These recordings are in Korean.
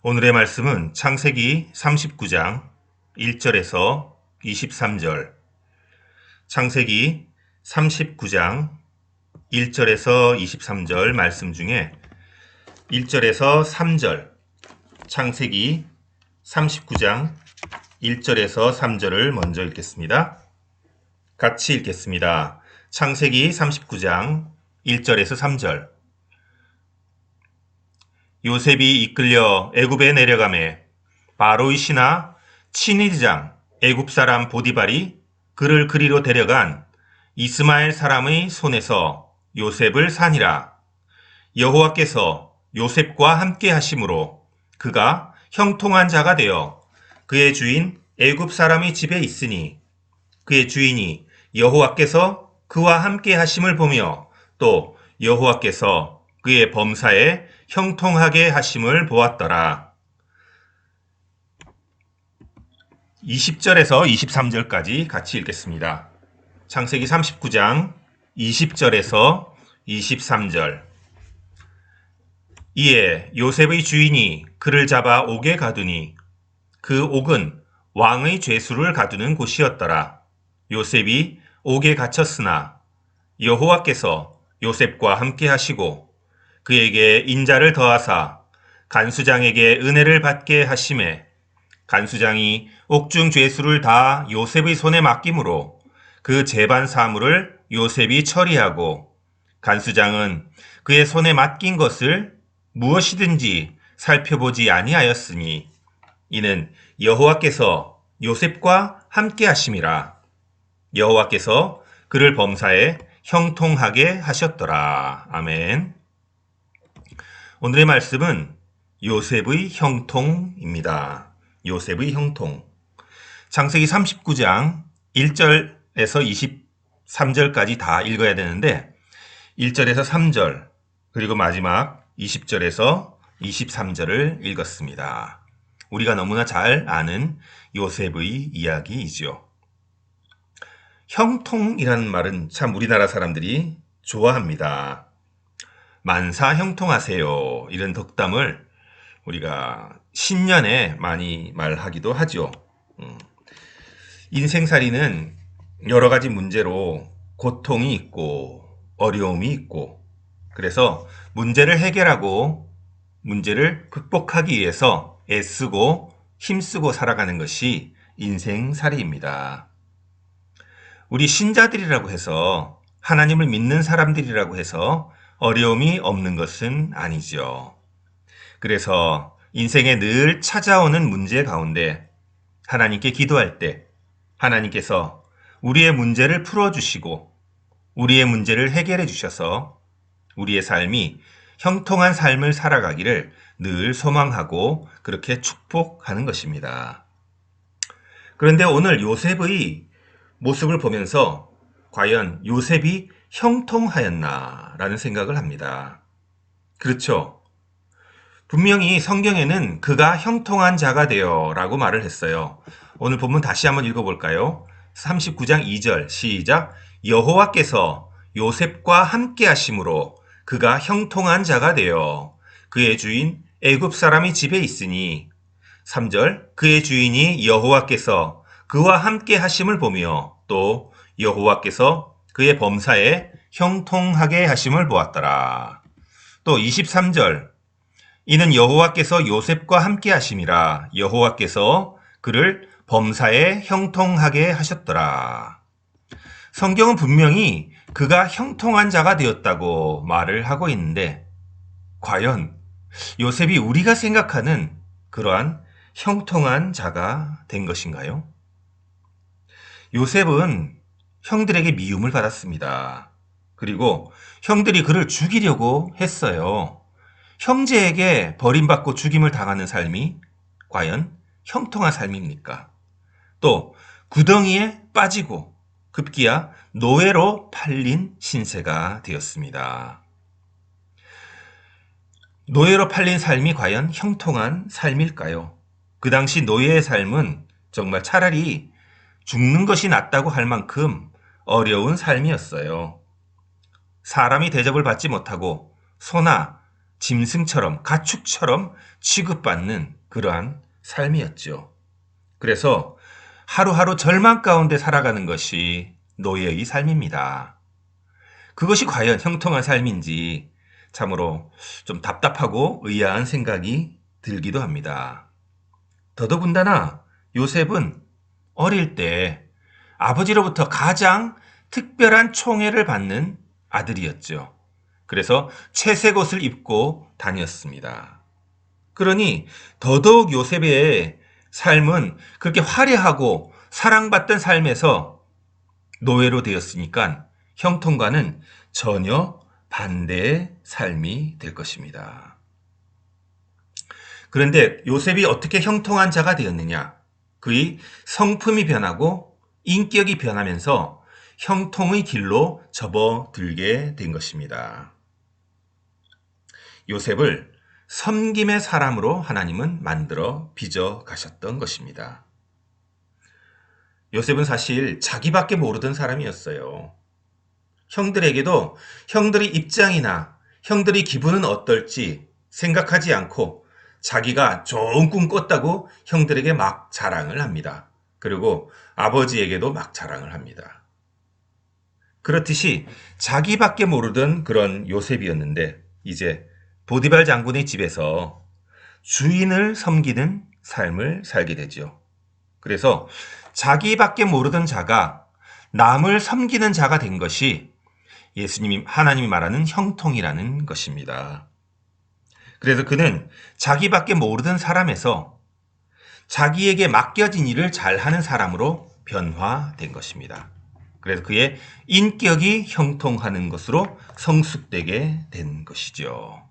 오늘의 말씀은 창세기 39장 1절에서 23절, 창세기 39장 1절에서 23절 말씀 중에 1절에서 3절, 창세기 39장 1절에서 3절을 먼저 읽겠습니다. 같이 읽겠습니다. 창세기 39장 1절에서 3절. 요셉이 이끌려 애굽에 내려가매 바로의 신하 친위대장 애굽 사람 보디발이 그를 그리로 데려간 이스마엘 사람의 손에서 요셉을 사니라. 여호와께서 요셉과 함께 하심으로 그가 형통한 자가 되어 그의 주인 애굽 사람의 집에 있으니 그의 주인이 여호와께서 그와 함께 하심을 보며 또 여호와께서 그의 범사에 형통하게 하심을 보았더라. 20절에서 23절까지 같이 읽겠습니다. 창세기 39장 20절에서 23절. 이에 요셉의 주인이 그를 잡아 옥에 가두니 그 옥은 왕의 죄수를 가두는 곳이었더라. 요셉이 옥에 갇혔으나 여호와께서 요셉과 함께 하시고 그에게 인자를 더하사 간수장에게 은혜를 받게 하심에 간수장이 옥중 죄수를 다 요셉의 손에 맡김으로 그 재반 사물을 요셉이 처리하고 간수장은 그의 손에 맡긴 것을 무엇이든지 살펴보지 아니하였으니 이는 여호와께서 요셉과 함께 하심이라. 여호와께서 그를 범사에 형통하게 하셨더라. 아멘. 오늘의 말씀은 요셉의 형통입니다. 요셉의 형통. 창세기 39장 1절에서 23절까지 다 읽어야 되는데 1절에서 3절 그리고 마지막 20절에서 23절을 읽었습니다. 우리가 너무나 잘 아는 요셉의 이야기이죠. 형통이라는 말은 참 우리나라 사람들이 좋아합니다. 만사 형통하세요. 이런 덕담을 우리가 신년에 많이 말하기도 하죠. 인생살이는 여러 가지 문제로 고통이 있고 어려움이 있고 그래서 문제를 해결하고 문제를 극복하기 위해서 애쓰고 힘쓰고 살아가는 것이 인생살이입니다. 우리 신자들이라고 해서 하나님을 믿는 사람들이라고 해서 어려움이 없는 것은 아니죠. 그래서 인생에 늘 찾아오는 문제 가운데 하나님께 기도할 때 하나님께서 우리의 문제를 풀어주시고 우리의 문제를 해결해 주셔서 우리의 삶이 형통한 삶을 살아가기를 늘 소망하고 그렇게 축복하는 것입니다. 그런데 오늘 요셉의 모습을 보면서 과연 요셉이 형통하였나 라는 생각을 합니다. 그렇죠. 분명히 성경에는 그가 형통한 자가 되어 라고 말을 했어요. 오늘 본문 다시 한번 읽어볼까요? 39장 2절 시작. 여호와께서 요셉과 함께 하심으로 그가 형통한 자가 되어 그의 주인 애굽 사람이 집에 있으니 3절 그의 주인이 여호와께서 그와 함께 하심을 보며 또 여호와께서 그의 범사에 형통하게 하심을 보았더라. 또 23절 이는 여호와께서 요셉과 함께 하심이라 여호와께서 그를 범사에 형통하게 하셨더라. 성경은 분명히 그가 형통한 자가 되었다고 말을 하고 있는데 과연 요셉이 우리가 생각하는 그러한 형통한 자가 된 것인가요? 요셉은 형들에게 미움을 받았습니다. 그리고 형들이 그를 죽이려고 했어요. 형제에게 버림받고 죽임을 당하는 삶이 과연 형통한 삶입니까? 또 구덩이에 빠지고 급기야 노예로 팔린 신세가 되었습니다. 노예로 팔린 삶이 과연 형통한 삶일까요? 그 당시 노예의 삶은 정말 차라리 죽는 것이 낫다고 할 만큼 어려운 삶이었어요. 사람이 대접을 받지 못하고 소나 짐승처럼, 가축처럼 취급받는 그러한 삶이었죠. 그래서 하루하루 절망 가운데 살아가는 것이 노예의 삶입니다. 그것이 과연 형통한 삶인지 참으로 좀 답답하고 의아한 생각이 들기도 합니다. 더더군다나 요셉은 어릴 때 아버지로부터 가장 특별한 총애를 받는 아들이었죠. 그래서 채색 옷을 입고 다녔습니다. 그러니 더더욱 요셉의 삶은 그렇게 화려하고 사랑받던 삶에서 노예로 되었으니까 형통과는 전혀 반대의 삶이 될 것입니다. 그런데 요셉이 어떻게 형통한 자가 되었느냐? 그의 성품이 변하고 인격이 변하면서 형통의 길로 접어들게 된 것입니다. 요셉을 섬김의 사람으로 하나님은 만들어 빚어 가셨던 것입니다. 요셉은 사실 자기밖에 모르던 사람이었어요. 형들에게도 형들의 입장이나 형들의 기분은 어떨지 생각하지 않고 자기가 좋은 꿈 꿨다고 형들에게 막 자랑을 합니다. 그리고 아버지에게도 막 자랑을 합니다. 그렇듯이 자기밖에 모르던 그런 요셉이었는데 이제 보디발 장군의 집에서 주인을 섬기는 삶을 살게 되죠. 그래서 자기밖에 모르던 자가 남을 섬기는 자가 된 것이 하나님이 말하는 형통이라는 것입니다. 그래서 그는 자기밖에 모르던 사람에서 자기에게 맡겨진 일을 잘하는 사람으로 변화된 것입니다. 그래서 그의 인격이 형통하는 것으로 성숙되게 된 것이죠.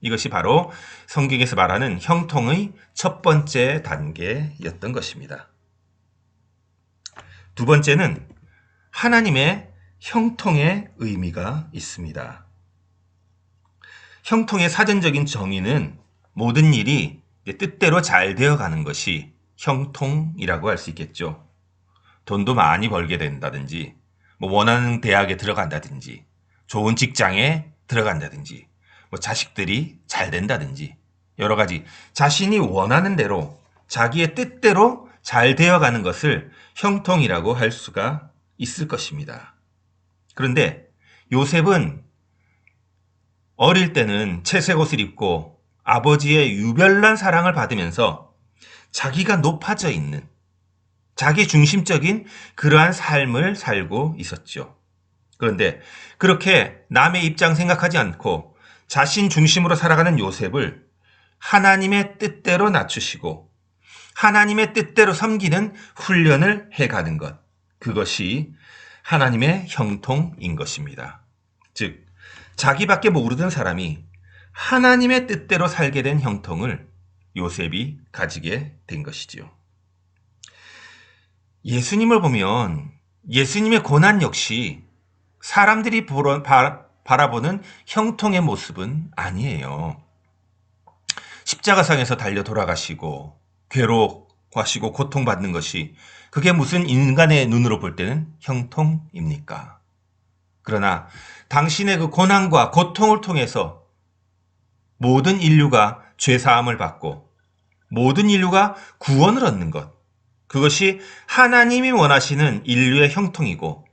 이것이 바로 성경에서 말하는 형통의 첫 번째 단계였던 것입니다. 두 번째는 하나님의 형통의 의미가 있습니다. 형통의 사전적인 정의는 모든 일이 뜻대로 잘 되어가는 것이 형통이라고 할 수 있겠죠. 돈도 많이 벌게 된다든지, 원하는 대학에 들어간다든지, 좋은 직장에 들어간다든지, 자식들이 잘 된다든지, 여러 가지 자신이 원하는 대로 자기의 뜻대로 잘 되어가는 것을 형통이라고 할 수가 있을 것입니다. 그런데 요셉은 어릴 때는 채색 옷을 입고 아버지의 유별난 사랑을 받으면서 자기가 높아져 있는 자기 중심적인 그러한 삶을 살고 있었죠. 그런데 그렇게 남의 입장 생각하지 않고 자신 중심으로 살아가는 요셉을 하나님의 뜻대로 낮추시고 하나님의 뜻대로 섬기는 훈련을 해가는 것. 그것이 하나님의 형통인 것입니다. 즉, 자기밖에 모르던 사람이 하나님의 뜻대로 살게 된 형통을 요셉이 가지게 된 것이지요. 예수님을 보면 예수님의 고난 역시 사람들이 바라보는 형통의 모습은 아니에요. 십자가상에서 달려 돌아가시고 괴로워하시고 고통받는 것이 그게 무슨 인간의 눈으로 볼 때는 형통입니까? 그러나 당신의 그 고난과 고통을 통해서 모든 인류가 죄사함을 받고 모든 인류가 구원을 얻는 것, 그것이 하나님이 원하시는 인류의 형통이고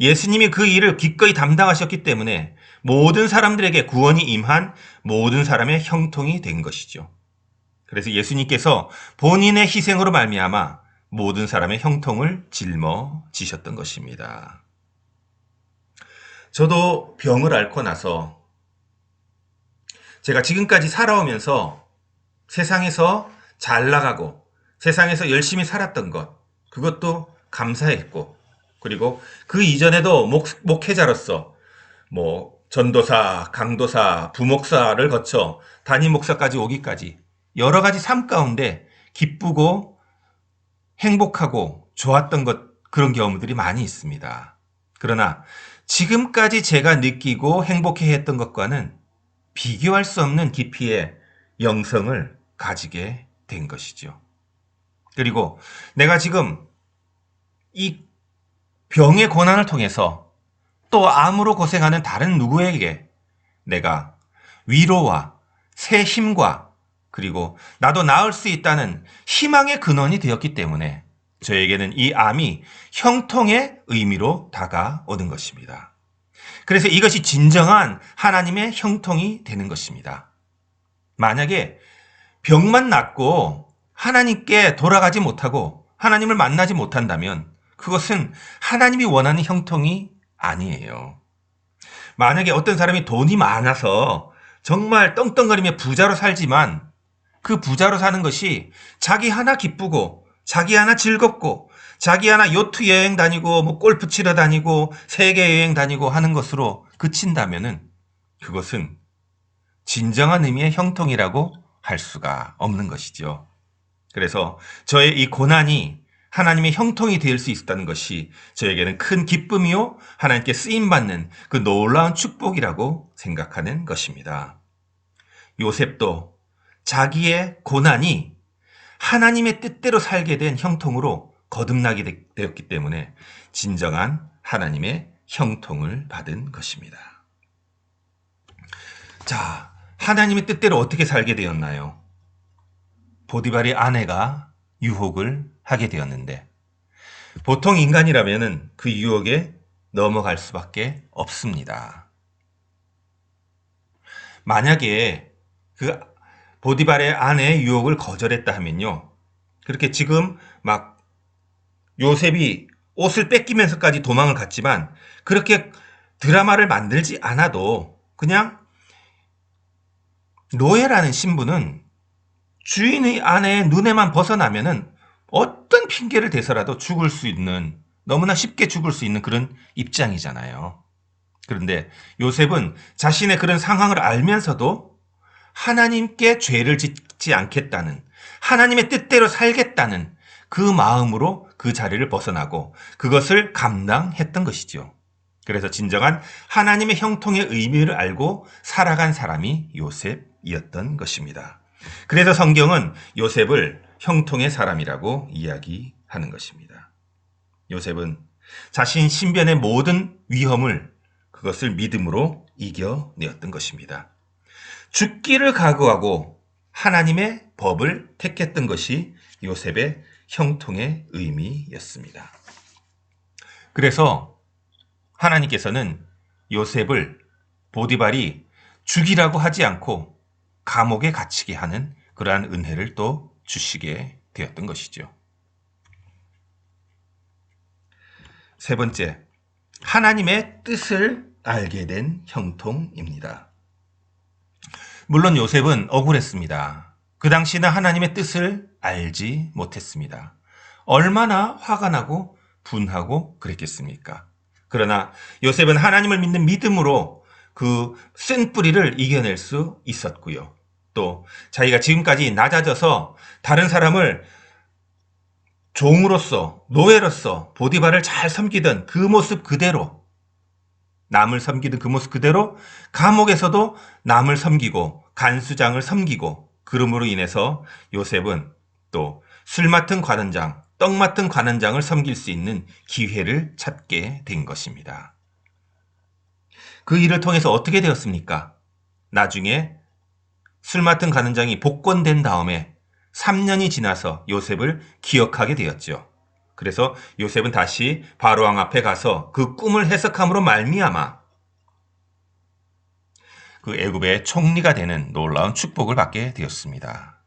예수님이 그 일을 기꺼이 담당하셨기 때문에 모든 사람들에게 구원이 임한 모든 사람의 형통이 된 것이죠. 그래서 예수님께서 본인의 희생으로 말미암아 모든 사람의 형통을 짊어지셨던 것입니다. 저도 병을 앓고 나서 제가 지금까지 살아오면서 세상에서 잘 나가고 세상에서 열심히 살았던 것, 그것도 감사했고, 그리고 그 이전에도 목회자로서 전도사, 강도사, 부목사를 거쳐 담임 목사까지 오기까지 여러 가지 삶 가운데 기쁘고 행복하고 좋았던 그런 경험들이 많이 있습니다. 그러나 지금까지 제가 느끼고 행복해했던 것과는 비교할 수 없는 깊이의 영성을 가지게 된 것이죠. 그리고 내가 지금 이 병의 고난을 통해서 또 암으로 고생하는 다른 누구에게 내가 위로와 새 힘과 그리고 나도 나을 수 있다는 희망의 근원이 되었기 때문에 저에게는 이 암이 형통의 의미로 다가오는 것입니다. 그래서 이것이 진정한 하나님의 형통이 되는 것입니다. 만약에 병만 낫고 하나님께 돌아가지 못하고 하나님을 만나지 못한다면 그것은 하나님이 원하는 형통이 아니에요. 만약에 어떤 사람이 돈이 많아서 정말 떵떵거리며 부자로 살지만 그 부자로 사는 것이 자기 하나 기쁘고 자기 하나 즐겁고 자기 하나 요트 여행 다니고 뭐 골프 치러 다니고 세계 여행 다니고 하는 것으로 그친다면은 그것은 진정한 의미의 형통이라고 할 수가 없는 것이죠. 그래서 저의 이 고난이 하나님의 형통이 될 수 있었다는 것이 저에게는 큰 기쁨이요 하나님께 쓰임받는 그 놀라운 축복이라고 생각하는 것입니다. 요셉도 자기의 고난이 하나님의 뜻대로 살게 된 형통으로 거듭나게 되었기 때문에 진정한 하나님의 형통을 받은 것입니다. 자, 하나님의 뜻대로 어떻게 살게 되었나요? 보디발의 아내가 유혹을 하게 되었는데 보통 인간이라면 그 유혹에 넘어갈 수밖에 없습니다. 만약에 그 보디발의 아내의 유혹을 거절했다 하면요. 그렇게 지금 막 요셉이 옷을 뺏기면서까지 도망을 갔지만 그렇게 드라마를 만들지 않아도 그냥 노예라는 신분은 주인의 아내의 눈에만 벗어나면은 어떤 핑계를 대서라도 죽을 수 있는, 너무나 쉽게 죽을 수 있는 그런 입장이잖아요. 그런데 요셉은 자신의 그런 상황을 알면서도 하나님께 죄를 짓지 않겠다는, 하나님의 뜻대로 살겠다는 그 마음으로 그 자리를 벗어나고 그것을 감당했던 것이죠. 그래서 진정한 하나님의 형통의 의미를 알고 살아간 사람이 요셉이었던 것입니다. 그래서 성경은 요셉을 형통의 사람이라고 이야기하는 것입니다. 요셉은 자신 신변의 모든 위험을 그것을 믿음으로 이겨내었던 것입니다. 죽기를 각오하고 하나님의 법을 택했던 것이 요셉의 형통의 의미였습니다. 그래서 하나님께서는 요셉을 보디발이 죽이라고 하지 않고 감옥에 갇히게 하는 그러한 은혜를 또 주시게 되었던 것이죠. 세 번째, 하나님의 뜻을 알게 된 형통입니다. 물론 요셉은 억울했습니다. 그 당시는 하나님의 뜻을 알지 못했습니다. 얼마나 화가 나고 분하고 그랬겠습니까? 그러나 요셉은 하나님을 믿는 믿음으로 그 쓴 뿌리를 이겨낼 수 있었고요. 또 자기가 지금까지 낮아져서 다른 사람을 종으로서, 노예로서 보디발을 잘 섬기던 그 모습 그대로, 남을 섬기던 그 모습 그대로 감옥에서도 남을 섬기고 간수장을 섬기고, 그름으로 인해서 요셉은 또 술 맡은 관원장, 떡 맡은 관원장을 섬길 수 있는 기회를 찾게 된 것입니다. 그 일을 통해서 어떻게 되었습니까? 나중에 술 맡은 관원장이 복권된 다음에 3년이 지나서 요셉을 기억하게 되었죠. 그래서 요셉은 다시 바로왕 앞에 가서 그 꿈을 해석함으로 말미암아 그 애굽의 총리가 되는 놀라운 축복을 받게 되었습니다.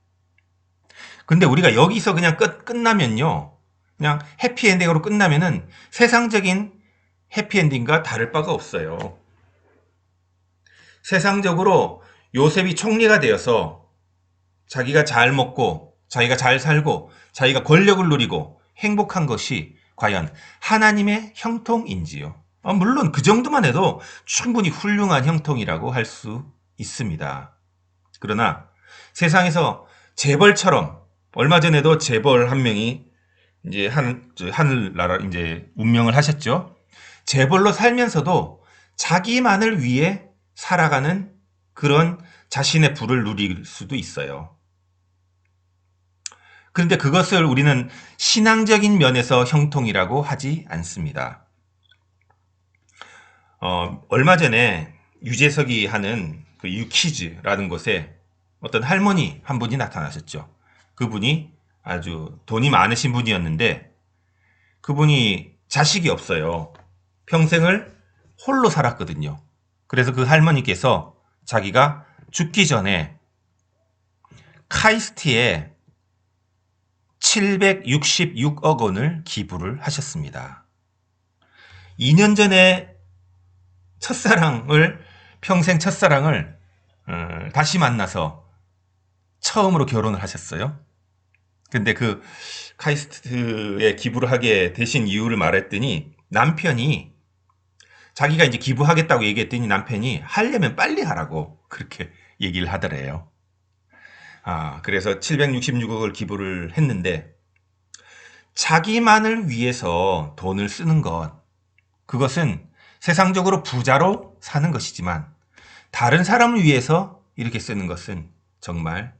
근데 우리가 여기서 그냥 끝나면요. 그냥 해피엔딩으로 끝나면은 세상적인 해피엔딩과 다를 바가 없어요. 세상적으로 요셉이 총리가 되어서 자기가 잘 먹고 자기가 잘 살고 자기가 권력을 누리고 행복한 것이 과연 하나님의 형통인지요? 물론 그 정도만 해도 충분히 훌륭한 형통이라고 할 수 있습니다. 그러나 세상에서 재벌처럼, 얼마 전에도 재벌 한 명이 이제 하늘나라 이제 운명을 하셨죠. 재벌로 살면서도 자기만을 위해 살아가는 그런 자신의 부를 누릴 수도 있어요. 그런데 그것을 우리는 신앙적인 면에서 형통이라고 하지 않습니다. 얼마 전에 유재석이 하는 그 유퀴즈라는 곳에 어떤 할머니 한 분이 나타나셨죠. 그분이 아주 돈이 많으신 분이었는데 그분이 자식이 없어요. 평생을 홀로 살았거든요. 그래서 그 할머니께서 자기가 죽기 전에 카이스트에 766억 원을 기부를 하셨습니다. 2년 전에 평생 첫사랑을 다시 만나서 처음으로 결혼을 하셨어요. 근데 그 카이스트에 기부를 하게 되신 이유를 말했더니 남편이 자기가 이제 기부하겠다고 얘기했더니 남편이 하려면 빨리 하라고 그렇게 얘기를 하더래요. 그래서 766억을 기부를 했는데 자기만을 위해서 돈을 쓰는 그것은 세상적으로 부자로 사는 것이지만 다른 사람을 위해서 이렇게 쓰는 것은 정말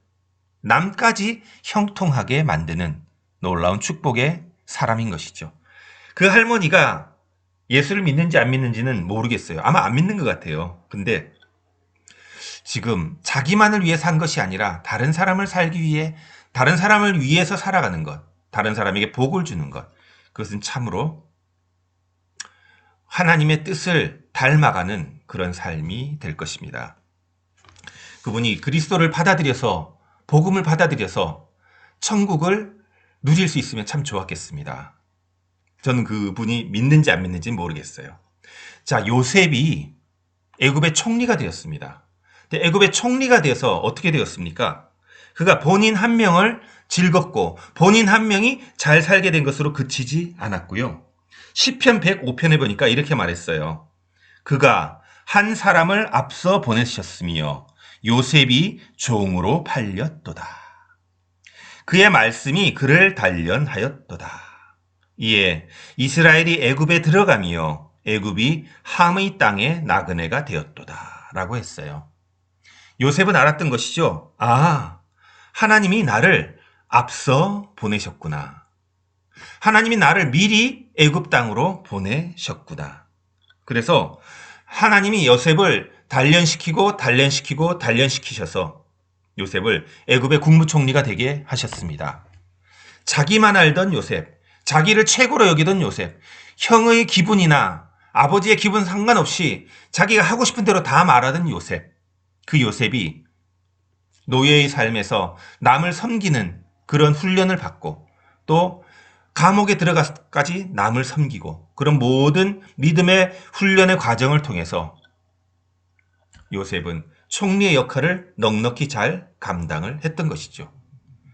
남까지 형통하게 만드는 놀라운 축복의 사람인 것이죠. 그 할머니가 예수를 믿는지 안 믿는지는 모르겠어요. 아마 안 믿는 것 같아요. 근데 지금 자기만을 위해 산 것이 아니라 다른 사람을 살기 위해, 다른 사람을 위해서 살아가는 것, 다른 사람에게 복을 주는 것, 그것은 참으로 하나님의 뜻을 닮아가는 그런 삶이 될 것입니다. 그분이 그리스도를 받아들여서, 복음을 받아들여서 천국을 누릴 수 있으면 참 좋았겠습니다. 저는 그분이 믿는지 안 믿는지는 모르겠어요. 자, 요셉이 애굽의 총리가 되었습니다. 근데 애굽의 총리가 돼서 어떻게 되었습니까? 그가 본인 한 명을 즐겁고 본인 한 명이 잘 살게 된 것으로 그치지 않았고요. 시편 105편에 보니까 이렇게 말했어요. 그가 한 사람을 앞서 보내셨으며 요셉이 종으로 팔렸도다. 그의 말씀이 그를 단련하였도다. 이에 이스라엘이 애굽에 들어가며 애굽이 함의 땅의 나그네가 되었도다 라고 했어요. 요셉은 알았던 것이죠. 하나님이 나를 앞서 보내셨구나. 하나님이 나를 미리 애굽 땅으로 보내셨구나. 그래서 하나님이 요셉을 단련시키셔서 요셉을 애굽의 국무총리가 되게 하셨습니다. 자기만 알던 요셉, 자기를 최고로 여기던 요셉, 형의 기분이나 아버지의 기분 상관없이 자기가 하고 싶은 대로 다 말하던 요셉, 그 요셉이 노예의 삶에서 남을 섬기는 그런 훈련을 받고 또 감옥에 들어가서까지 남을 섬기고 그런 모든 믿음의 훈련의 과정을 통해서 요셉은 총리의 역할을 넉넉히 잘 감당을 했던 것이죠.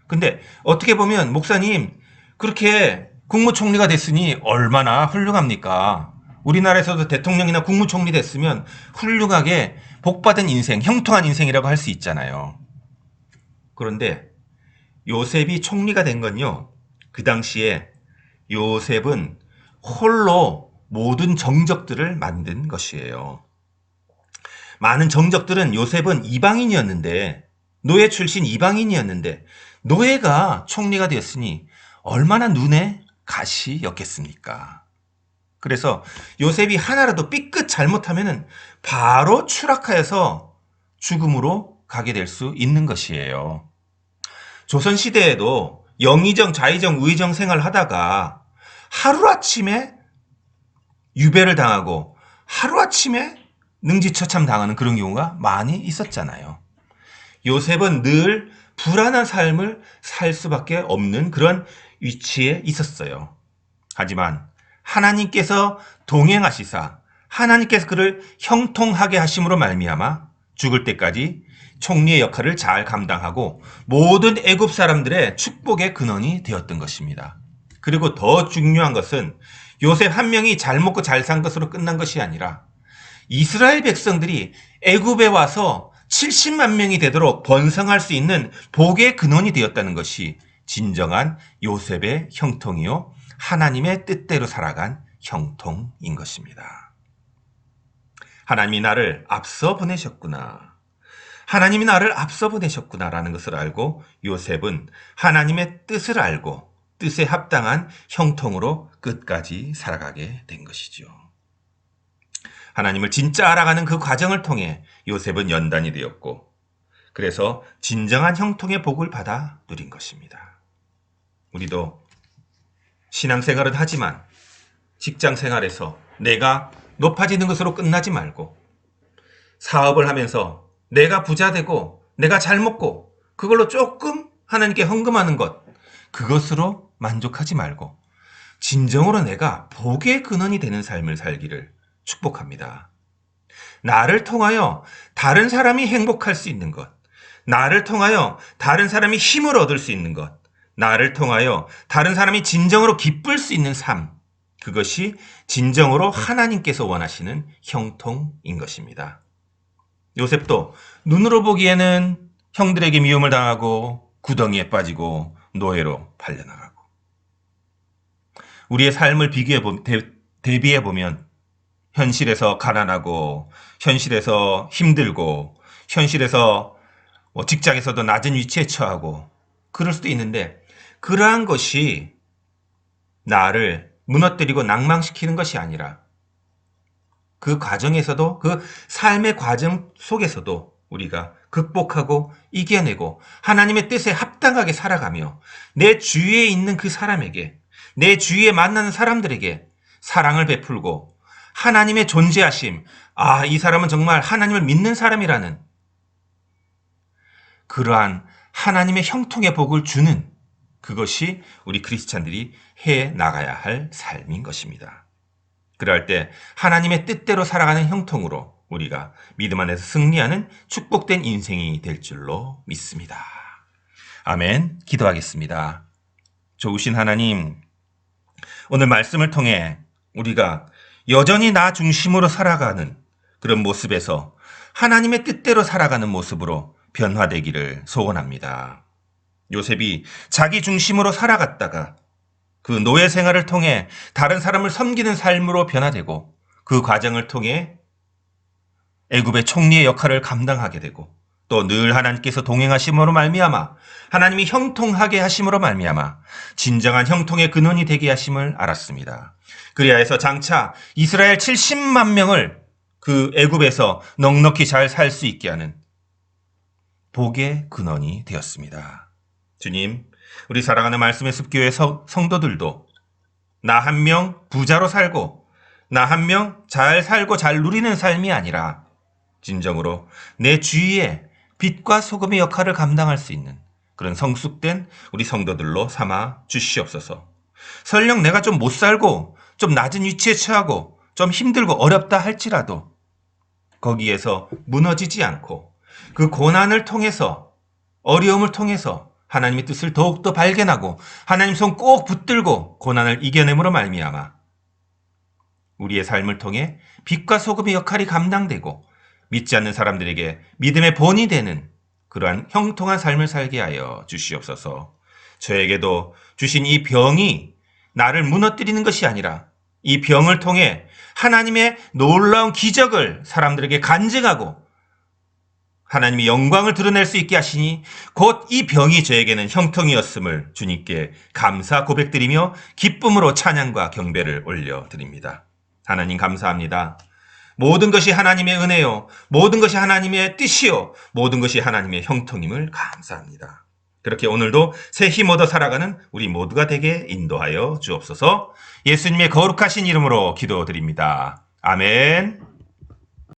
근데 어떻게 보면 목사님 그렇게 국무총리가 됐으니 얼마나 훌륭합니까? 우리나라에서도 대통령이나 국무총리 됐으면 훌륭하게 복받은 인생, 형통한 인생이라고 할 수 있잖아요. 그런데 요셉이 총리가 된 건요. 그 당시에 요셉은 홀로 모든 정적들을 만든 것이에요. 많은 정적들은 요셉은 이방인이었는데 노예 출신 이방인이었는데 노예가 총리가 되었으니 얼마나 눈에 가시였겠습니까? 그래서 요셉이 하나라도 삐끗 잘못하면 바로 추락하여서 죽음으로 가게 될 수 있는 것이에요. 조선시대에도 영의정, 좌의정, 우의정 생활을 하다가 하루아침에 유배를 당하고 하루아침에 능지처참 당하는 그런 경우가 많이 있었잖아요. 요셉은 늘 불안한 삶을 살 수밖에 없는 그런 위치에 있었어요. 하지만 하나님께서 동행하시사 하나님께서 그를 형통하게 하심으로 말미암아 죽을 때까지 총리의 역할을 잘 감당하고 모든 애굽 사람들의 축복의 근원이 되었던 것입니다. 그리고 더 중요한 것은 요셉 한 명이 잘 먹고 잘 산 것으로 끝난 것이 아니라 이스라엘 백성들이 애굽에 와서 70만 명이 되도록 번성할 수 있는 복의 근원이 되었다는 것이 진정한 요셉의 형통이요 하나님의 뜻대로 살아간 형통인 것입니다. 하나님이 나를 앞서 보내셨구나. 하나님이 나를 앞서 보내셨구나라는 것을 알고 요셉은 하나님의 뜻을 알고 뜻에 합당한 형통으로 끝까지 살아가게 된 것이죠. 하나님을 진짜 알아가는 그 과정을 통해 요셉은 연단이 되었고 그래서 진정한 형통의 복을 받아 누린 것입니다. 우리도 신앙생활은 하지만 직장생활에서 내가 높아지는 것으로 끝나지 말고 사업을 하면서 내가 부자 되고 내가 잘 먹고 그걸로 조금 하나님께 헌금하는 것, 그것으로 만족하지 말고 진정으로 내가 복의 근원이 되는 삶을 살기를 축복합니다. 나를 통하여 다른 사람이 행복할 수 있는 것, 나를 통하여 다른 사람이 힘을 얻을 수 있는 것, 나를 통하여 다른 사람이 진정으로 기쁠 수 있는 삶, 그것이 진정으로 하나님께서 원하시는 형통인 것입니다. 요셉도 눈으로 보기에는 형들에게 미움을 당하고 구덩이에 빠지고 노예로 팔려나가고, 우리의 삶을 대비해 보면 현실에서 가난하고 현실에서 힘들고 현실에서 직장에서도 낮은 위치에 처하고 그럴 수도 있는데, 그러한 것이 나를 무너뜨리고 낭망시키는 것이 아니라 그 과정에서도, 그 삶의 과정 속에서도 우리가 극복하고 이겨내고 하나님의 뜻에 합당하게 살아가며 내 주위에 있는 그 사람에게, 내 주위에 만나는 사람들에게 사랑을 베풀고 하나님의 존재하심, 이 사람은 정말 하나님을 믿는 사람이라는 그러한 하나님의 형통의 복을 주는, 그것이 우리 크리스찬들이 해 나가야 할 삶인 것입니다. 그럴 때 하나님의 뜻대로 살아가는 형통으로 우리가 믿음 안에서 승리하는 축복된 인생이 될 줄로 믿습니다. 아멘. 기도하겠습니다. 좋으신 하나님, 오늘 말씀을 통해 우리가 여전히 나 중심으로 살아가는 그런 모습에서 하나님의 뜻대로 살아가는 모습으로 변화되기를 소원합니다. 요셉이 자기 중심으로 살아갔다가 그 노예 생활을 통해 다른 사람을 섬기는 삶으로 변화되고, 그 과정을 통해 애굽의 총리의 역할을 감당하게 되고, 또 늘 하나님께서 동행하심으로 말미암아 하나님이 형통하게 하심으로 말미암아 진정한 형통의 근원이 되게 하심을 알았습니다. 그리하여서 장차 이스라엘 70만 명을 그 애굽에서 넉넉히 잘 살 수 있게 하는 복의 근원이 되었습니다. 주님, 우리 사랑하는 말씀의 습교회 성도들도 나 한 명 부자로 살고 나 한 명 잘 살고 잘 누리는 삶이 아니라 진정으로 내 주위에 빛과 소금의 역할을 감당할 수 있는 그런 성숙된 우리 성도들로 삼아 주시옵소서. 설령 내가 좀 못 살고 좀 낮은 위치에 처하고 좀 힘들고 어렵다 할지라도 거기에서 무너지지 않고 그 고난을 통해서, 어려움을 통해서 하나님의 뜻을 더욱더 발견하고 하나님 손 꼭 붙들고 고난을 이겨냄으로 말미암아 우리의 삶을 통해 빛과 소금의 역할이 감당되고 믿지 않는 사람들에게 믿음의 본이 되는 그러한 형통한 삶을 살게 하여 주시옵소서. 저에게도 주신 이 병이 나를 무너뜨리는 것이 아니라 이 병을 통해 하나님의 놀라운 기적을 사람들에게 간증하고 하나님의 영광을 드러낼 수 있게 하시니 곧 이 병이 저에게는 형통이었음을 주님께 감사 고백드리며 기쁨으로 찬양과 경배를 올려드립니다. 하나님 감사합니다. 모든 것이 하나님의 은혜요, 모든 것이 하나님의 뜻이요, 모든 것이 하나님의 형통임을 감사합니다. 그렇게 오늘도 새 힘 얻어 살아가는 우리 모두가 되게 인도하여 주옵소서. 예수님의 거룩하신 이름으로 기도드립니다. 아멘.